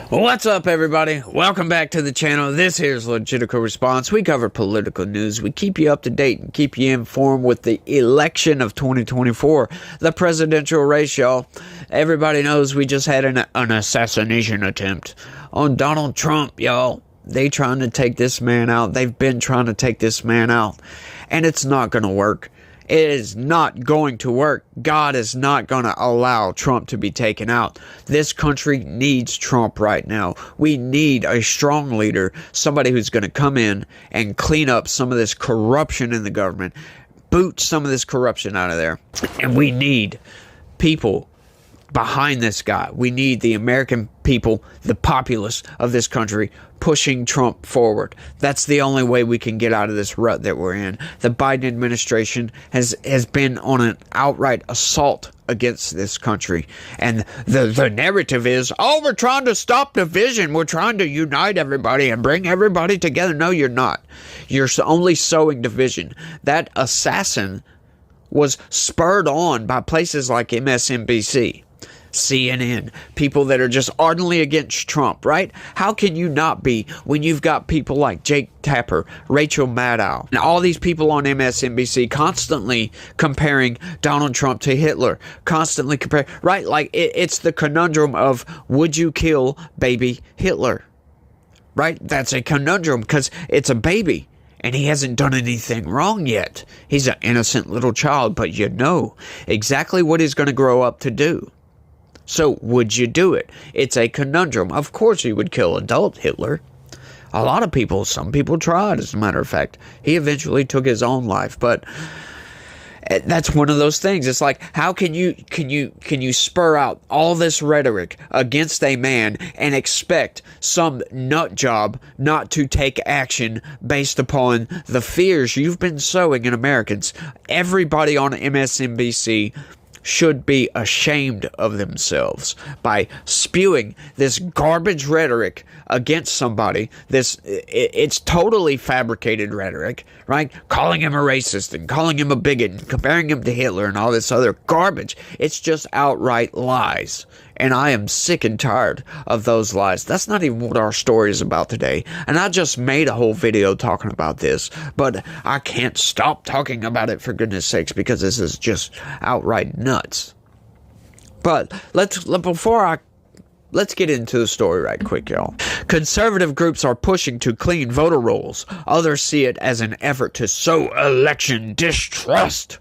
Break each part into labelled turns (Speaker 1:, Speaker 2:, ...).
Speaker 1: What's up, everybody? Welcome back to the channel. This here's Legitical Response. We cover political news. We keep you up to date and keep you informed with the election of 2024, the presidential race, y'all. Everybody knows we just had an assassination attempt on Donald Trump, y'all. They trying to take this man out. They've been trying to take this man out, and it's not going to work. It is not going to work. God is not going to allow Trump to be taken out. This country needs Trump right now. We need a strong leader, somebody who's going to come in and clean up some of this corruption in the government, boot some of this corruption out of there. And we need people behind this guy. We need the American people, the populace of this country, pushing Trump forward. That's the only way we can get out of this rut that we're in. The Biden administration has been on an outright assault against this country. And the narrative is, oh, we're trying to stop division. We're trying to unite everybody and bring everybody together. No, you're not. You're only sowing division. That assassin was spurred on by places like MSNBC, CNN, people that are just ardently against Trump, right? How can you not be when you've got people like Jake Tapper, Rachel Maddow, and all these people on MSNBC constantly comparing Donald Trump to Hitler, constantly comparing, right? Like it's the conundrum of, would you kill baby Hitler? Right? That's a conundrum because it's a baby. And he hasn't done anything wrong yet. He's an innocent little child, but you know exactly what he's going to grow up to do. So, would you do it? It's a conundrum. Of course you would kill adult Hitler. A lot of people, some people tried, as a matter of fact. He eventually took his own life, but that's one of those things. It's like, how can you spur out all this rhetoric against a man and expect some nut job not to take action based upon the fears you've been sowing in Americans? Everybody on MSNBC should be ashamed of themselves by spewing this garbage rhetoric against somebody. It's totally fabricated rhetoric, right? Calling him a racist and calling him a bigot and comparing him to Hitler and all this other garbage. It's just outright lies. And I am sick and tired of those lies. That's not even what our story is about today. And I just made a whole video talking about this, but I can't stop talking about it, for goodness sakes, because this is just outright nuts. But let's get into the story right quick, y'all. Conservative groups are pushing to clean voter rolls. Others see it as an effort to sow election distrust.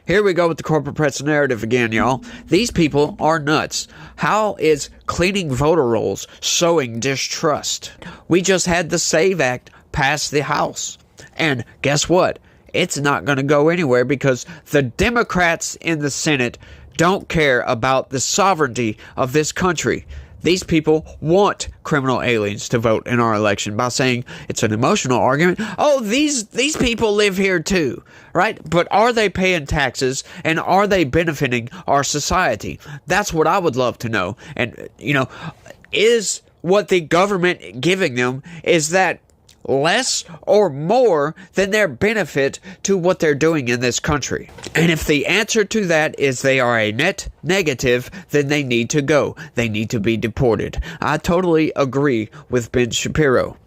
Speaker 1: Here we go with the corporate press narrative again, y'all. These people are nuts. How is cleaning voter rolls sowing distrust? We just had the SAVE Act pass the House. And guess what? It's not going to go anywhere because the Democrats in the Senate don't care about the sovereignty of this country. These people want criminal aliens to vote in our election by saying it's an emotional argument. Oh, these people live here too, right? But are they paying taxes and are they benefiting our society? That's what I would love to know. And, is what the government giving them, is that less or more than their benefit to what they're doing in this country? And if the answer to that is they are a net negative, then they need to go. They need to be deported. I totally agree with Ben Shapiro.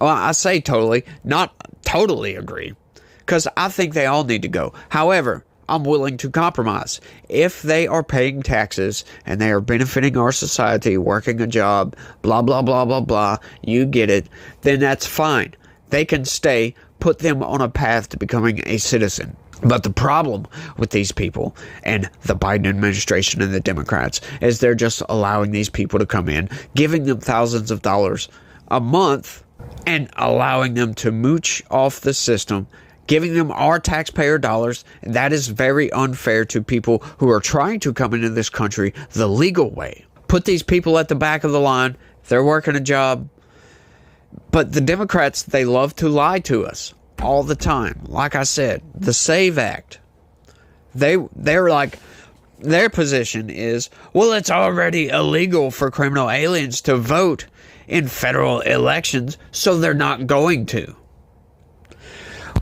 Speaker 1: Well, I say totally, not totally agree, because I think they all need to go. However, I'm willing to compromise. If they are paying taxes and they are benefiting our society, working a job, blah, blah, blah, blah, blah, you get it, then that's fine. They can stay, put them on a path to becoming a citizen. But the problem with these people and the Biden administration and the Democrats is they're just allowing these people to come in, giving them thousands of dollars a month and allowing them to mooch off the system, giving them our taxpayer dollars. And that is very unfair to people who are trying to come into this country the legal way. Put these people at the back of the line. They're working a job. But the Democrats, they love to lie to us all the time. Like I said, the SAVE Act. They're like, their position is, well, it's already illegal for criminal aliens to vote in federal elections, so they're not going to.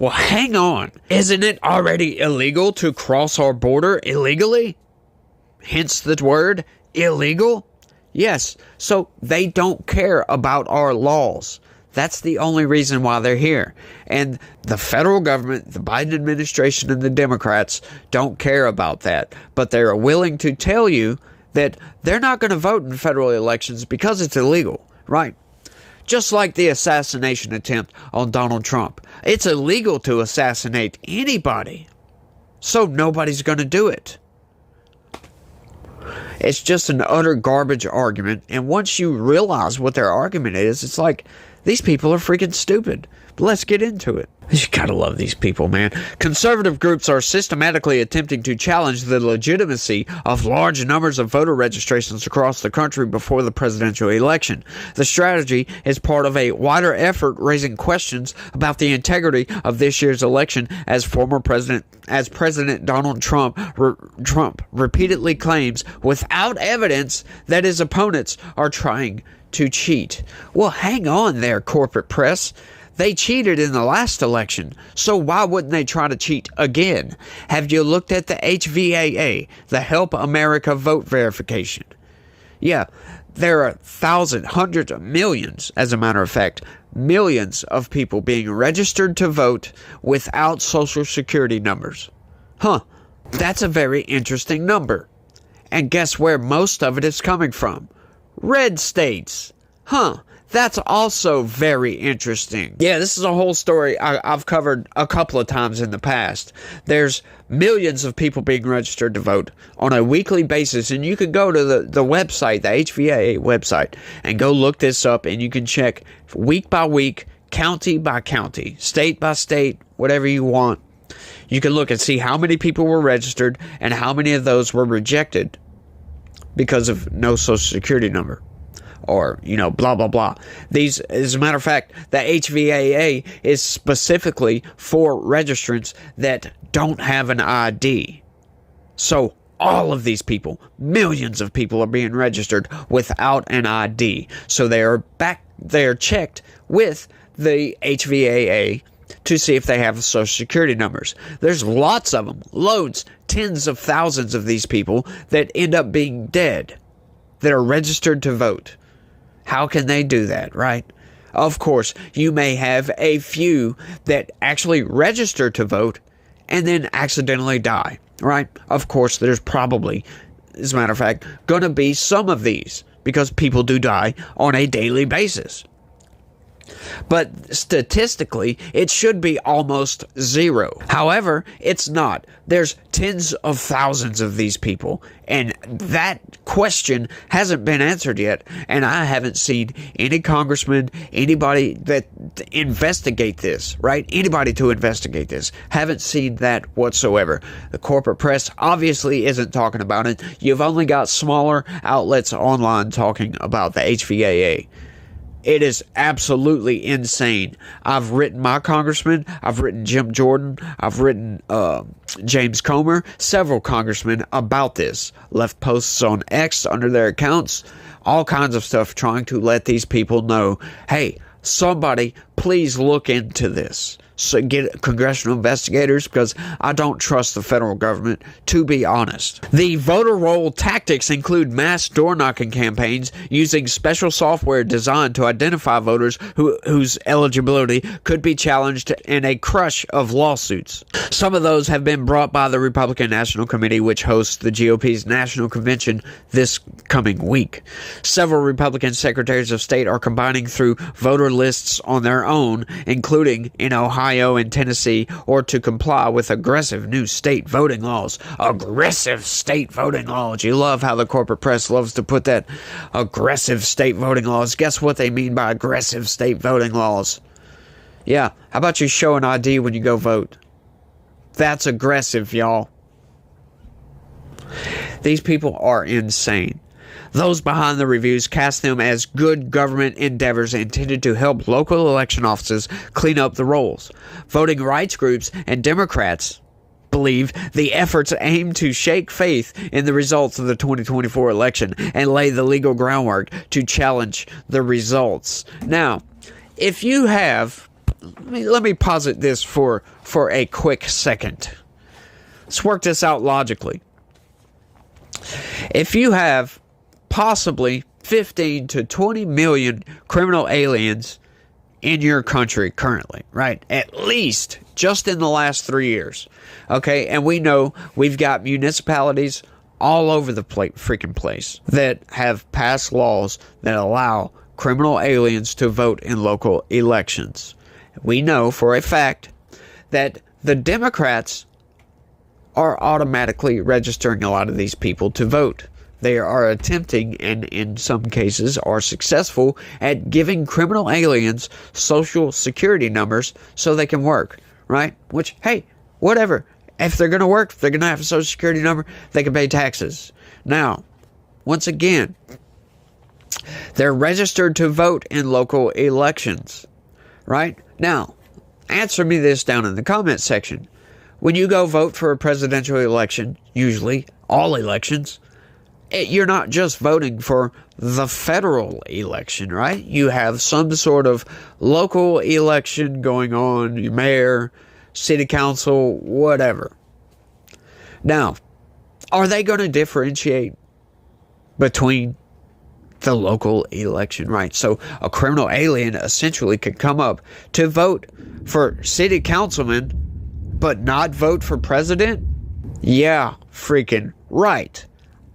Speaker 1: Well, hang on. Isn't it already illegal to cross our border illegally? Hence the word illegal. Yes, so they don't care about our laws. That's the only reason why they're here. And the federal government, the Biden administration, and the Democrats don't care about that. But they're willing to tell you that they're not going to vote in federal elections because it's illegal, right? Just like the assassination attempt on Donald Trump. It's illegal to assassinate anybody. So nobody's going to do it. It's just an utter garbage argument. And once you realize what their argument is, it's like, these people are freaking stupid. But let's get into it. You gotta love these people, man. Conservative groups are systematically attempting to challenge the legitimacy of large numbers of voter registrations across the country before the presidential election. The strategy is part of a wider effort raising questions about the integrity of this year's election as President Donald Trump repeatedly claims without evidence that his opponents are trying to cheat. Well, hang on there, corporate press. They cheated in the last election, so why wouldn't they try to cheat again? Have you looked at the HVAA, the Help America Vote Verification? Yeah, there are thousands, hundreds of millions, as a matter of fact, millions of people being registered to vote without social security numbers. That's a very interesting number. And guess where most of it is coming from? Red states. That's also very interesting. Yeah, this is a whole story I've covered a couple of times in the past. There's millions of people being registered to vote on a weekly basis, and you can go to the website, the HVAA website, and go look this up, and you can check week by week, county by county, state by state, whatever you want. You can look and see how many people were registered and how many of those were rejected because of no social security number. Or, blah, blah, blah. These, as a matter of fact, the HVAA is specifically for registrants that don't have an ID. So all of these people, millions of people, are being registered without an ID. So they are checked with the HVAA to see if they have social security numbers. There's lots of them, loads, tens of thousands of these people that end up being dead, that are registered to vote. How can they do that, right? Of course, you may have a few that actually register to vote and then accidentally die, right? Of course, there's probably, as a matter of fact, going to be some of these because people do die on a daily basis. But statistically, it should be almost zero. However, it's not. There's tens of thousands of these people, and that question hasn't been answered yet. And I haven't seen any congressman, anybody that investigate this, right? Anybody to investigate this. Haven't seen that whatsoever. The corporate press obviously isn't talking about it. You've only got smaller outlets online talking about the HVAA. It is absolutely insane. I've written my congressman. I've written Jim Jordan. I've written James Comer, several congressmen about this. Left posts on X under their accounts. All kinds of stuff trying to let these people know, hey, somebody please look into this. So get congressional investigators, because I don't trust the federal government, to be honest. The voter roll tactics include mass door-knocking campaigns using special software designed to identify voters whose eligibility could be challenged in a crush of lawsuits. Some of those have been brought by the Republican National Committee, which hosts the GOP's national convention this coming week. Several Republican secretaries of state are combining through voter lists on their own, including in Ohio and Tennessee, or to comply with aggressive new state voting laws. Aggressive state voting laws. You love how the corporate press loves to put that. Aggressive state voting laws. Guess what they mean by aggressive state voting laws? Yeah, how about you show an ID when you go vote? That's aggressive, y'all. These people are insane. Those behind the reviews cast them as good government endeavors intended to help local election offices clean up the rolls. Voting rights groups and Democrats believe the efforts aim to shake faith in the results of the 2024 election and lay the legal groundwork to challenge the results. Now, if you have... Let me posit this for a quick second. Let's work this out logically. If you have possibly 15 to 20 million criminal aliens in your country currently, right? At least just in the last 3 years. Okay, and we know we've got municipalities all over the freaking place that have passed laws that allow criminal aliens to vote in local elections. We know for a fact that the Democrats are automatically registering a lot of these people to vote. They are attempting, and in some cases are successful, at giving criminal aliens social security numbers so they can work, right? Which, hey, whatever. If they're going to work, if they're going to have a social security number, they can pay taxes. Now, once again, they're registered to vote in local elections, right? Now, answer me this down in the comment section. When you go vote for a presidential election, usually all elections, you're not just voting for the federal election, right? You have some sort of local election going on, your mayor, city council, whatever. Now, are they going to differentiate between the local election, right? So a criminal alien essentially could come up to vote for city councilman, but not vote for president? Yeah, freaking right.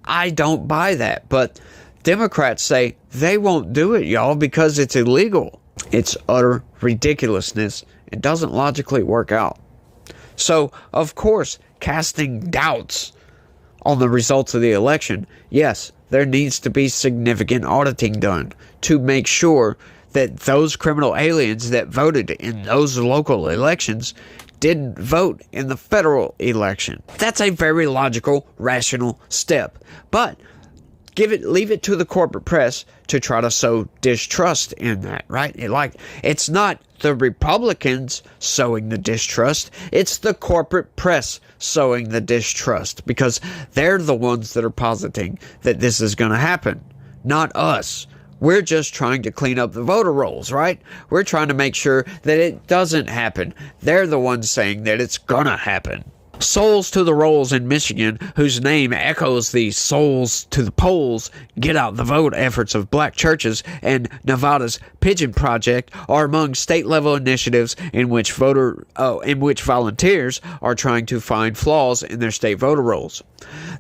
Speaker 1: I don't buy that, but Democrats say they won't do it, y'all, because it's illegal. It's utter ridiculousness. It doesn't logically work out. So, of course, casting doubts on the results of the election, yes, there needs to be significant auditing done to make sure that those criminal aliens that voted in those local elections didn't vote in the federal election. That's a very logical, rational step. But leave it to the corporate press to try to sow distrust in that, right? It's not the Republicans sowing the distrust, it's the corporate press sowing the distrust, because they're the ones that are positing that this is going to happen, not us. We're just trying to clean up the voter rolls, right? We're trying to make sure that it doesn't happen. They're the ones saying that it's gonna happen. Souls to the Rolls in Michigan, whose name echoes the Souls to the Polls, Get Out the Vote efforts of black churches, and Nevada's Pigeon Project are among state-level initiatives in which volunteers are trying to find flaws in their state voter rolls.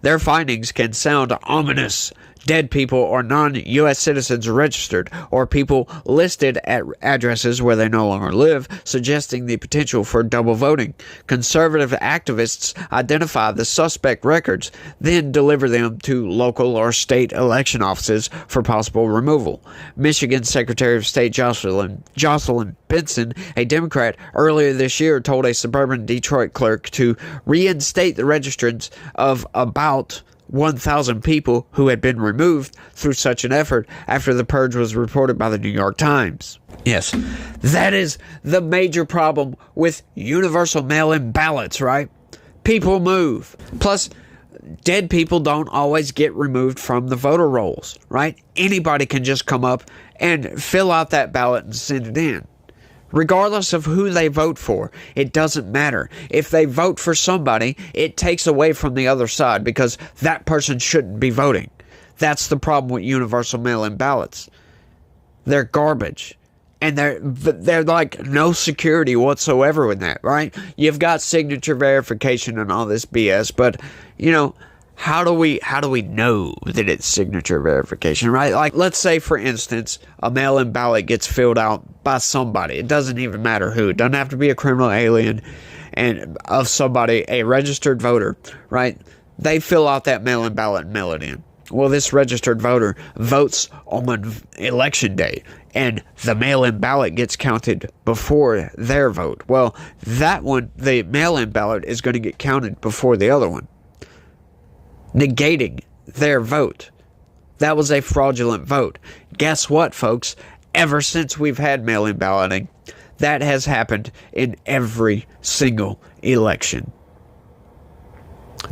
Speaker 1: Their findings can sound ominous. Dead people or non-U.S. citizens registered, or people listed at addresses where they no longer live, suggesting the potential for double voting. Conservative activists identify the suspect records, then deliver them to local or state election offices for possible removal. Michigan Secretary of State Jocelyn Benson, a Democrat, earlier this year told a suburban Detroit clerk to reinstate the registrants of about 1,000 people who had been removed through such an effort after the purge was reported by the New York Times. Yes, that is the major problem with universal mail-in ballots, right? People move. Plus, dead people don't always get removed from the voter rolls, right? Anybody can just come up and fill out that ballot and send it in. Regardless of who they vote for, it doesn't matter. If they vote for somebody, it takes away from the other side because that person shouldn't be voting. That's the problem with universal mail-in ballots. They're garbage. And they're like no security whatsoever in that, right? You've got signature verification and all this BS, but, you know, how do we know that it's signature verification, right? Like, let's say, for instance, a mail-in ballot gets filled out by somebody. It doesn't even matter who. It doesn't have to be a criminal alien and of somebody, a registered voter, right? They fill out that mail-in ballot and mail it in. Well, this registered voter votes on election day, and the mail-in ballot gets counted before their vote. Well, that one, the mail-in ballot, is going to get counted before the other one, negating their vote. That was a fraudulent vote. Guess what, folks? Ever since we've had mail-in balloting, that has happened in every single election.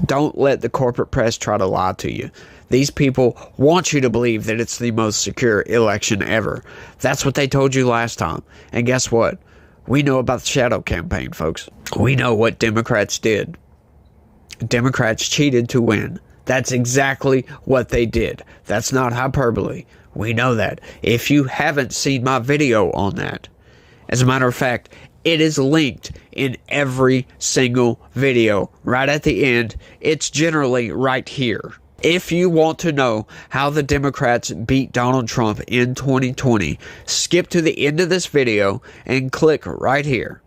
Speaker 1: Don't let the corporate press try to lie to you. These people want you to believe that it's the most secure election ever. That's what they told you last time. And guess what? We know about the shadow campaign, folks. We know what Democrats did. Democrats cheated to win. That's exactly what they did. That's not hyperbole. We know that. If you haven't seen my video on that, as a matter of fact, it is linked in every single video right at the end. It's generally right here. If you want to know how the Democrats beat Donald Trump in 2020, skip to the end of this video and click right here.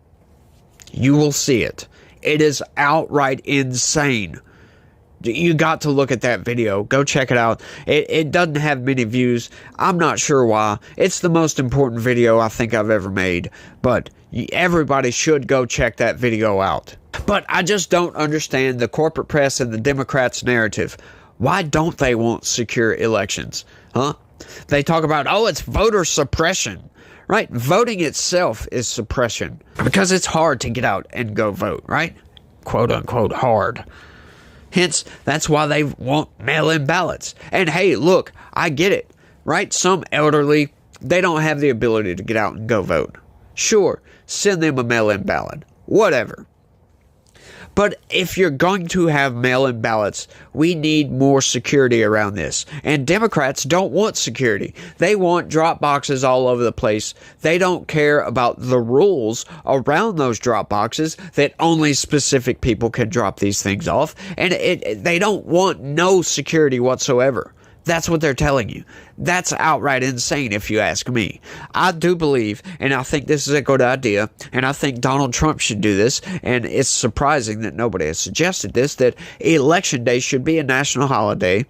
Speaker 1: You will see it. It is outright insane. You got to look at that video. Go check it out. It doesn't have many views. I'm not sure why. It's the most important video I think I've ever made. But everybody should go check that video out. But I just don't understand the corporate press and the Democrats' narrative. Why don't they want secure elections? Huh? They talk about, oh, it's voter suppression. Right? Voting itself is suppression. Because it's hard to get out and go vote, right? Quote unquote hard. Hence, that's why they want mail-in ballots. And hey, look, I get it, right? Some elderly, they don't have the ability to get out and go vote. Sure, send them a mail-in ballot. Whatever. But if you're going to have mail-in ballots, we need more security around this. And Democrats don't want security. They want drop boxes all over the place. They don't care about the rules around those drop boxes that only specific people can drop these things off. And they don't want no security whatsoever. That's what they're telling you. That's outright insane if you ask me. I do believe, and I think this is a good idea, and I think Donald Trump should do this, and it's surprising that nobody has suggested this, that Election Day should be a national holiday.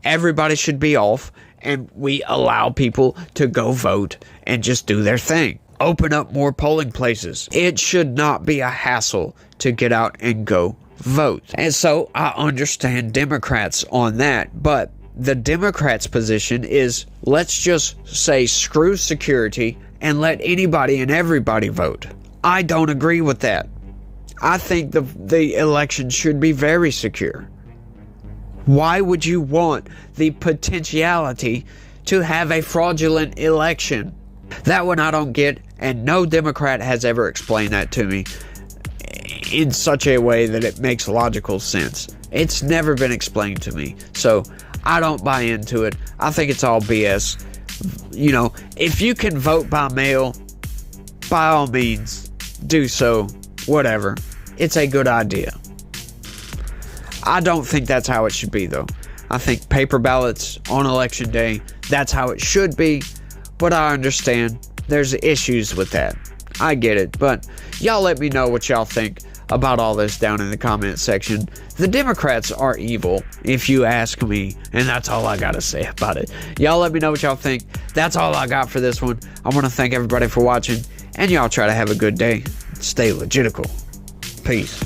Speaker 1: Everybody should be off, and we allow people to go vote and just do their thing. Open up more polling places. It should not be a hassle to get out and go vote. And so I understand Democrats on that, but the Democrats' position is, let's just say screw security and let anybody and everybody vote. I don't agree with that. I think the election should be very secure. Why would you want the potentiality to have a fraudulent election? That one I don't get, and no Democrat has ever explained that to me in such a way that it makes logical sense. It's never been explained to me. So I don't buy into it. I think it's all BS. You know, if you can vote by mail, by all means, do so. Whatever. It's a good idea. I don't think that's how it should be, though. I think paper ballots on Election Day, that's how it should be. But I understand there's issues with that. I get it. But y'all let me know what y'all think about all this down in the comment section. The Democrats are evil, if you ask me, and that's all I gotta say about it. Y'all let me know what y'all think. That's all I got for this one. I want to thank everybody for watching, and y'all try to have a good day. Stay legitical. Peace.